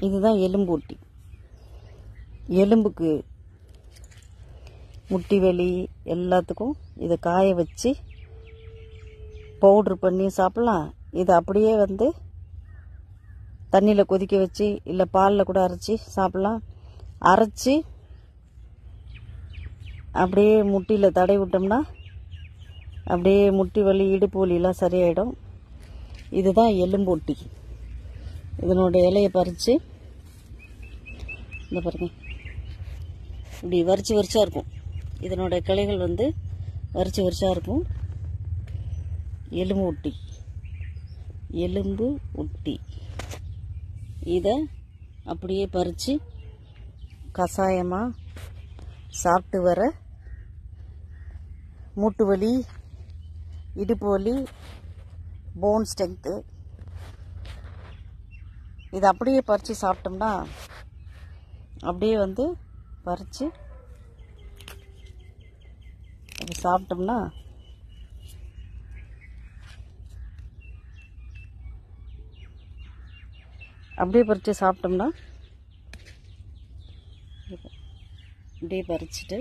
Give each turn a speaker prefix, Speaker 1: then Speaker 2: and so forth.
Speaker 1: இதுதான் எலும்பூட்டி. எலும்புக்கு முட்டி வலி எல்லாத்துக்கும் இதை காய வச்சு பவுட்ரு பண்ணி சாப்பிட்லாம். இதை அப்படியே தண்ணியில் கொதிக்க வச்சு இல்லை பாலில் கூட அரைச்சி சாப்பிட்லாம். அரைச்சி அப்படியே முட்டியில் தடவி விட்டோம்னா அப்படியே முட்டி வலி இடுப்பு வலியெல்லாம் சரியாயிடும். இதுதான் எலும்பூட்டி. இதனோட இலையை பறித்து இந்த பாருங்க இப்படி வரிச்சாக இருக்கும். இதனோட கிளைகள் வரிச்சாக இருக்கும். எலும்பு ஊட்டி இதை அப்படியே பறித்து கஷாயமாக சாப்பிட்டு வர மூட்டு வலி, இடுப்பு வலி, போன் ஸ்ட்ரென்த்து, இதை அப்படியே பறித்து சாப்பிட்டோம்னா அப்படியே பறித்து அப்படி சாப்பிட்டோம்னா அப்படியே பறித்து